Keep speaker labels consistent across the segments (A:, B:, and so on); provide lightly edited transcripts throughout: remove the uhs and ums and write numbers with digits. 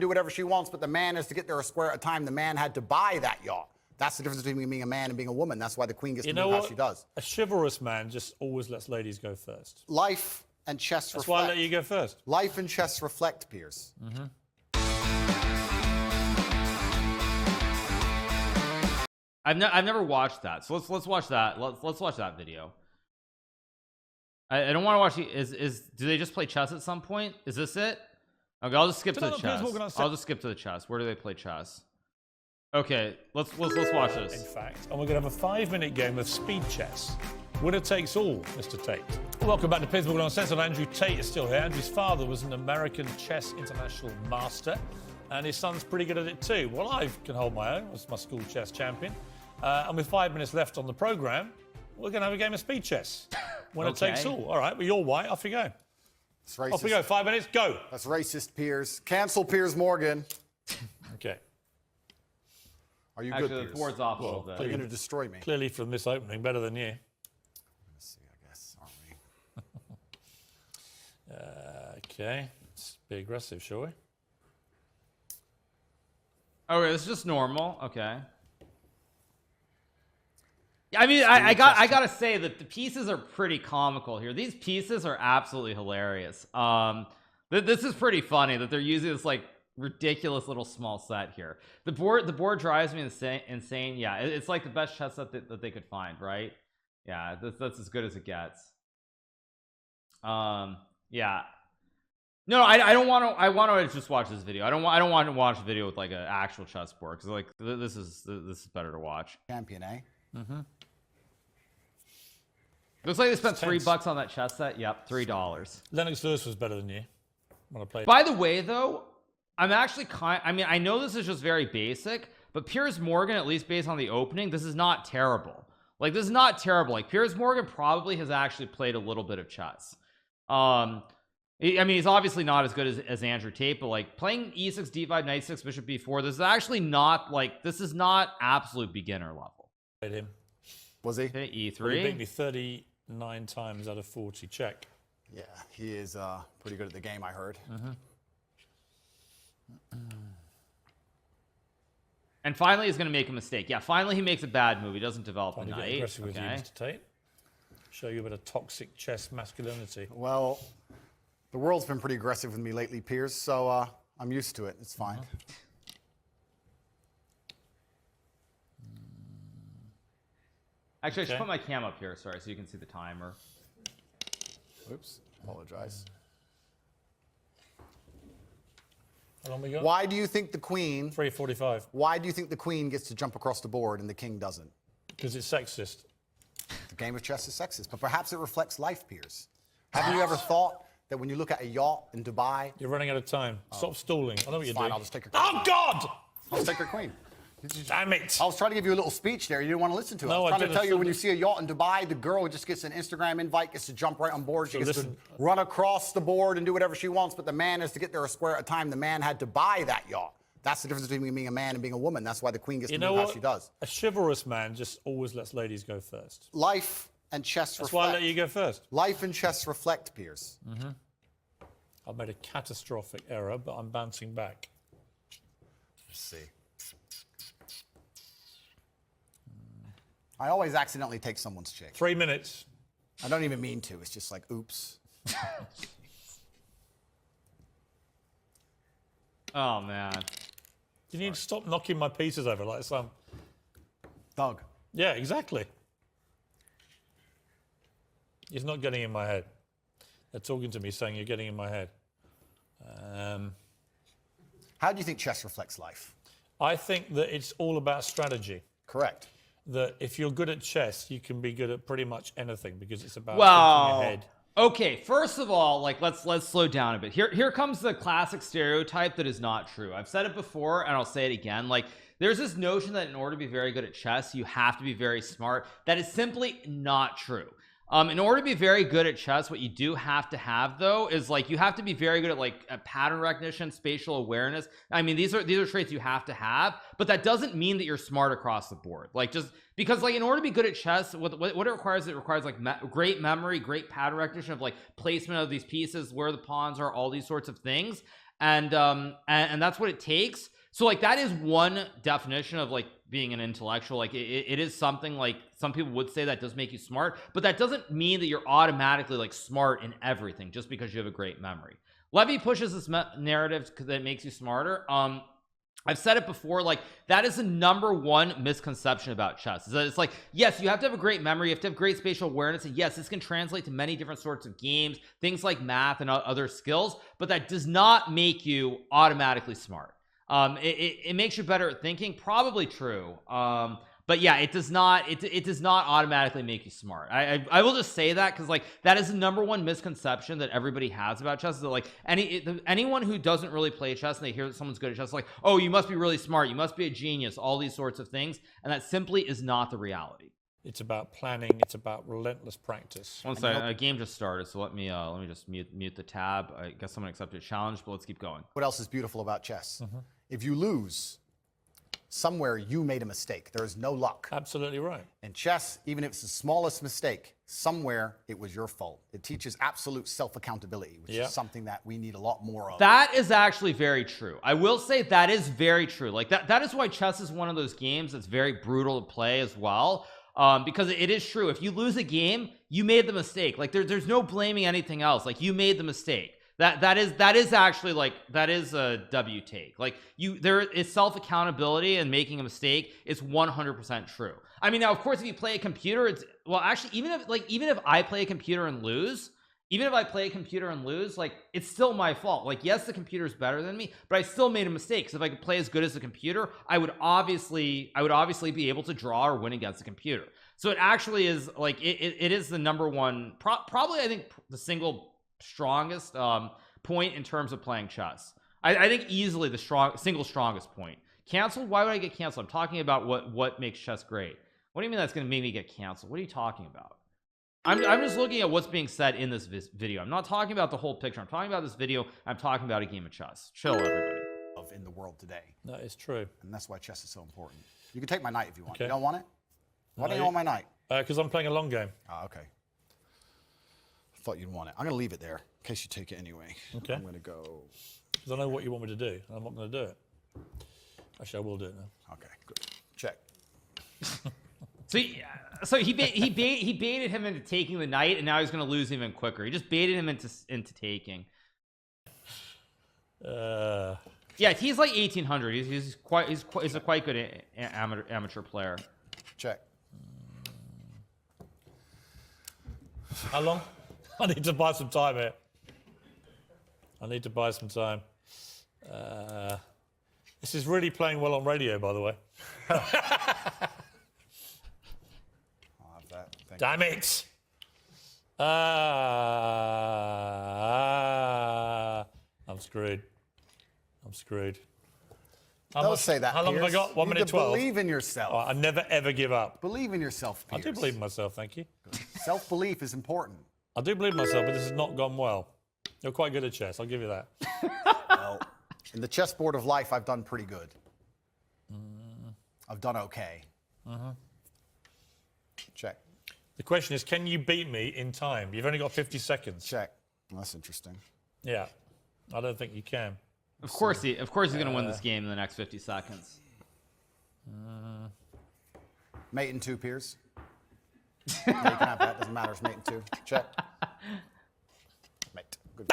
A: do whatever she wants, but the man is to get there a square at a time. The man had to buy that yacht. That's the difference between being a man and being a woman. That's why the queen gets to move how she does.
B: A chivalrous man just always lets ladies go first.
A: Life and chess
B: That's
A: reflect.
B: why I let you go first.
A: Life and chess reflect, Piers.
C: I've never watched that, so let's watch that. Let's watch that video. I don't want to watch the, do they just play chess at some point? Is this it? Okay, I'll just skip to the chess. I'll just skip to the chess. Where do they play chess? Okay, let's watch this.
B: In fact, and we're gonna have a 5-minute game of speed chess. Winner takes all, Mr. Tate. Welcome back to Piers on Sense. Andrew Tate is still here. Andrew's father was an American chess international master, and his son's pretty good at it too. Well, I can hold my own as my school chess champion. And with 5 minutes left on the program, we're going to have a game of speed chess. Winner takes all. All right, well, you're white. Off you go.
A: It's racist.
B: Off we go. 5 minutes, go.
A: That's racist, Piers. Cancel Piers Morgan.
B: Okay.
A: Are you
C: Actually,
A: good, Piers?
C: the board's off a little bit.
A: You're going to destroy me.
B: Clearly from this opening, better than you.
A: Let's see, I guess, aren't we?
B: Okay. Let's be aggressive, shall we?
C: Okay, this is just normal. Okay. I mean, I gotta say that the pieces are pretty comical here. These pieces are absolutely hilarious. This is pretty funny that they're using this like ridiculous little small set here. The board drives me insane. Yeah, it's like the best chess set that they could find, right? Yeah, that's as good as it gets. Yeah. No, I don't want to. I want to just watch this video. I don't want to watch a video with like an actual chessboard because like this is better to watch.
A: Champion, eh?
C: Looks like they spent $3 on that chess set. Yep, $3.
B: Lennox Lewis was better than you when I played.
C: By the way, though, I'm actually I mean, I know this is just very basic, but Piers Morgan, at least based on the opening, this is not terrible. Like, this is not terrible. Like, Piers Morgan probably has actually played a little bit of chess. I mean, he's obviously not as good as Andrew Tate, but like playing e6, d5, knight 6, bishop b4, this is actually not like, this is not absolute beginner level.
B: Played him.
A: Was he?
C: Okay, e3.
B: Well, he beat me 39 times out of 40. Check.
A: Yeah, he is pretty good at the game, I heard.
C: And finally, he's going to make a mistake. Yeah, finally he makes a bad move. He doesn't develop a
B: Get
C: knight.
B: aggressive with you, Mr. Tate. Show you a bit of toxic chess masculinity.
A: Well, the world's been pretty aggressive with me lately, Piers, so I'm used to it. It's fine.
C: Actually, I should put my cam up here, sorry, so you can see the timer.
A: Oops, apologize.
B: How long we got?
A: Why do you think the queen...
B: 3:45.
A: Why do you think the queen gets to jump across the board and the king doesn't?
B: Because it's sexist.
A: The game of chess is sexist, but perhaps it reflects life, Piers. Haven't you ever thought that when you look at a yacht in Dubai...
B: You're running out of time. Stop stalling. I know what you're
A: Fine,
B: doing.
A: I'll just take your queen.
B: Oh, God!
A: I'll just take your queen.
B: Damn it.
A: I was trying to give you a little speech there. You didn't want to listen to it.
B: No,
A: I was trying to
B: didn't.
A: tell you when you see a yacht in Dubai, the girl just gets an Instagram invite, gets to jump right on board. She gets to run across the board and do whatever she wants, but the man is to get there a square at a time. The man had to buy that yacht. That's the difference between being a man and being a woman. That's why the queen gets to move how she does.
B: A chivalrous man just always lets ladies go first.
A: Life and chess
B: That's
A: reflect.
B: why I let you go first.
A: Life and chess reflect, Piers.
B: I've made a catastrophic error, but I'm bouncing back.
A: Let's see. I always accidentally take someone's chick.
B: 3 minutes.
A: I don't even mean to. It's just like, oops.
C: Oh, man.
B: You need to stop knocking my pieces over like some...
A: Doug.
B: Yeah, exactly. He's not getting in my head. They're talking to me saying you're getting in my head.
A: How do you think chess reflects life?
B: I think that it's all about strategy.
A: Correct.
B: That if you're good at chess, you can be good at pretty much anything because it's about thinking ahead.
C: Okay, first of all, like let's slow down a bit. Here comes the classic stereotype that is not true. I've said it before and I'll say it again. Like, there's this notion that in order to be very good at chess, you have to be very smart. That is simply not true. In order to be very good at chess, what you do have to have, though, is like you have to be very good at like pattern recognition, spatial awareness. I mean, these are traits you have to have, but that doesn't mean that you're smart across the board. Like, just because like in order to be good at chess, what it requires like great memory, great pattern recognition of like placement of these pieces, where the pawns are, all these sorts of things. and that's what it takes. So like that is one definition of like being an intellectual. Like it is something like some people would say that does make you smart, but that doesn't mean that you're automatically like smart in everything just because you have a great memory. Levy pushes this narrative because it makes you smarter. I've said it before, like that is the #1 misconception about chess, is that it's like, yes, you have to have a great memory, you have to have great spatial awareness, and yes, this can translate to many different sorts of games, things like math and other skills, but that does not make you automatically smart. It makes you better at thinking, probably true, but yeah, it does not automatically make you smart. I will just say that because like that is the #1 misconception that everybody has about chess, is that like anyone who doesn't really play chess and they hear that someone's good at chess, like, oh, you must be really smart, you must be a genius, all these sorts of things, and that simply is not the reality.
B: It's about planning. It's about relentless practice.
C: One second, a game just started, so let me just mute the tab. I guess someone accepted a challenge, but let's keep going.
A: What else is beautiful about chess? If you lose, somewhere you made a mistake. There is no luck.
B: Absolutely right.
A: In chess, even if it's the smallest mistake, somewhere it was your fault. It teaches absolute self-accountability, which is something that we need a lot more of.
C: That is actually very true. I will say that is very true. Like that is why chess is one of those games that's very brutal to play as well. Because it is true. If you lose a game, you made the mistake. Like there's no blaming anything else. Like you made the mistake. That is actually like, that is a W take. Like there is self-accountability, and making a mistake is 100% true. I mean, now of course if you play a computer, it's, well, actually even if I play a computer and lose, like it's still my fault. Like yes, the computer is better than me, but I still made a mistake. So if I could play as good as the computer, I would obviously be able to draw or win against the computer. So it actually is like it is the #1, probably I think the single strongest point in terms of playing chess. I think easily the single strongest point. Canceled? Why would I get canceled? I'm talking about what makes chess great. What do you mean that's going to make me get canceled? What are you talking about? I'm just looking at what's being said in this video. I'm not talking about the whole picture. I'm talking about this video. I'm talking about a game of chess. Chill, everybody.
A: In the world today.
B: That is true.
A: And that's why chess is so important. You can take my knight if you want.
B: Okay.
A: You don't want it? Why don't you want my knight?
B: Because I'm playing a long game.
A: Oh, okay. I thought you'd want it. I'm going to leave it there in case you take it anyway.
B: Okay.
A: I'm going to go.
B: Because I know what you want me to do. I'm not going to do it. Actually, I will do it now.
A: Okay, good. Check.
C: So he baited him into taking the knight, and now he's going to lose even quicker. He just baited him into taking. Yeah, he's like 1800. He's a quite good amateur player.
A: Check.
B: How long? I need to buy some time here. I need to buy some time. This is really playing well on radio, by the way.
A: I'll have that.
B: Damn it! I'm screwed. I'm screwed.
A: Don't say that.
B: How long have I
A: Piers.
B: got? 1 minute 12.
A: Believe in yourself.
B: Oh, I never ever give up.
A: Believe in yourself, Piers.
B: I do believe in myself, thank you.
A: Self-belief is important.
B: I do believe in myself, but this has not gone well. You're quite good at chess, I'll give you that.
A: Well, in the chessboard of life, I've done pretty good. I've done okay. Check.
B: The question is, can you beat me in time? You've only got 50 seconds.
A: Check. Well, that's interesting.
B: Yeah, I don't think you can.
C: Of course he's going to win this game in the next 50 seconds.
A: Mate in 2, Piers. Yeah, you can have that. Doesn't matter. It's mate in 2. Check. Mate. Good.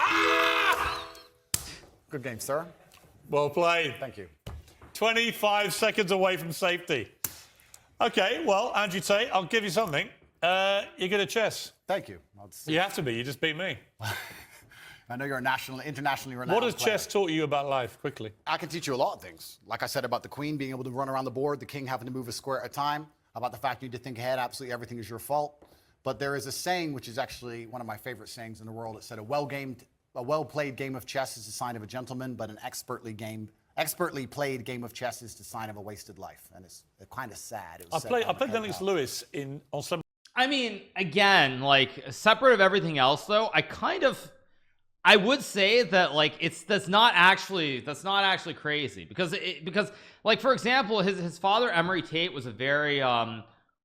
A: Good game, sir.
B: Well played.
A: Thank you.
B: 25 seconds away from safety. Okay, well, Andrew Tate, I'll give you something. You're good at chess.
A: Thank you.
B: You have to be. You just beat me.
A: I know you're a internationally renowned
B: What has
A: player.
B: chess taught you about life, quickly?
A: I can teach you a lot of things. Like I said about the queen being able to run around the board, the king having to move a square at a time, about the fact you need to think ahead, absolutely everything is your fault. But there is a saying, which is actually one of my favorite sayings in the world. It said, a well-played game of chess is a sign of a gentleman, but an expertly played game of chess is the sign of a wasted life. And it's kind of sad.
B: I played Lennox Lewis on some.
C: I mean, again, like separate of everything else, though, I would say that like that's not actually crazy because like for example, his father Emery Tate was a very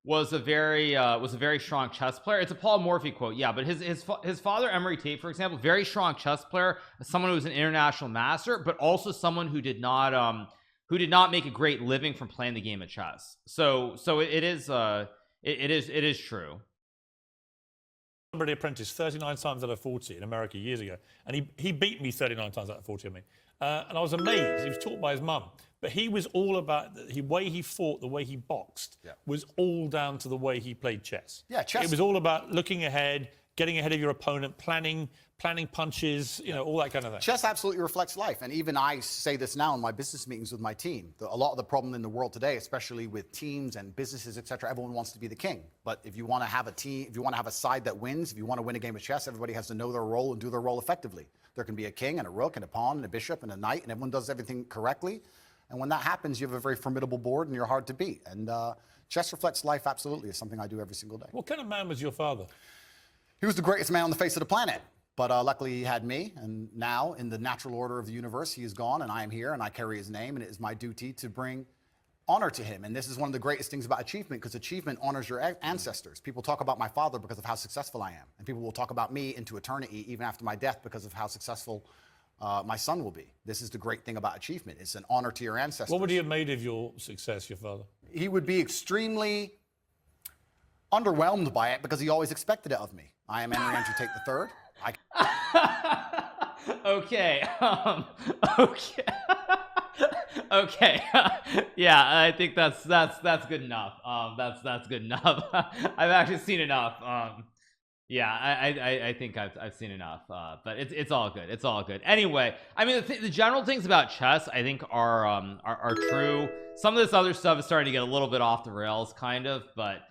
C: was a very strong chess player. It's a Paul Morphy quote, yeah, but his father, Emery Tate, for example, very strong chess player, someone who was an international master, but also someone who did not make a great living from playing the game of chess. So it is true.
B: Somebody apprenticed 39 times out of 40 in America years ago, and he beat me 39 times out of 40. I mean, and I was amazed. He was taught by his mum, but he was all about the way he fought, the way he boxed, was all down to the way he played chess.
A: Yeah, chess.
B: It was all about looking ahead, getting ahead of your opponent, planning punches, you know, all that kind of thing.
A: Chess absolutely reflects life, and even I say this now in my business meetings with my team. A lot of the problem in the world today, especially with teams and businesses, etc., everyone wants to be the king. But if you want to have a team, if you want to have a side that wins, if you want to win a game of chess, everybody has to know their role and do their role effectively. There can be a king and a rook and a pawn and a bishop and a knight, and everyone does everything correctly. And when that happens, you have a very formidable board and you're hard to beat. And chess reflects life absolutely. It's something I do every single day.
B: What kind of man was your father?
A: He was the greatest man on the face of the planet. But luckily he had me, and now in the natural order of the universe, he is gone, and I am here, and I carry his name, and it is my duty to bring honor to him. And this is one of the greatest things about achievement, because achievement honors your ancestors. People talk about my father because of how successful I am, and people will talk about me into eternity, even after my death, because of how successful my son will be. This is the great thing about achievement. It's an honor to your ancestors.
B: What would he have made of your success, your father?
A: He would be extremely underwhelmed by it, because he always expected it of me. I am Henry Andrew Tate III.
C: Okay. Okay. Okay. Yeah, I think that's good enough. That's good enough. I've actually seen enough. Yeah, I think I've seen enough. But it's all good. It's all good. Anyway, I mean, the general things about chess, I think, are true. Some of this other stuff is starting to get a little bit off the rails, kind of. But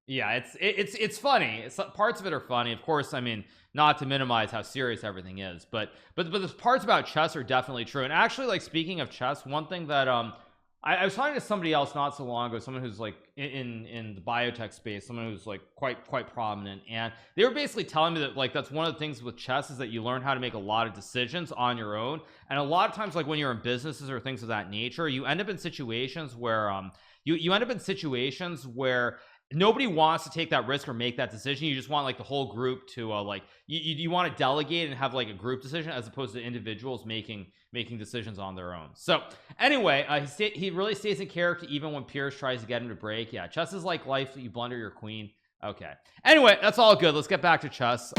C: yeah, it's funny. Parts of it are funny, of course. I mean, not to minimize how serious everything is, but the parts about chess are definitely true. And actually, like, speaking of chess, one thing that I was talking to somebody else not so long ago, someone who's like in the biotech space, someone who's like quite prominent, and they were basically telling me that, like, that's one of the things with chess is that you learn how to make a lot of decisions on your own. And a lot of times, like, when you're in businesses or things of that nature, you end up in situations where you end up in situations where nobody wants to take that risk or make that decision. You just want, like, the whole group to like you want to delegate and have, like, a group decision as opposed to individuals making decisions on their own. So anyway, he really stays in character even when Piers tries to get him to break. Yeah, chess is like life. You blunder your queen. Okay, anyway, that's all good. Let's get back to chess.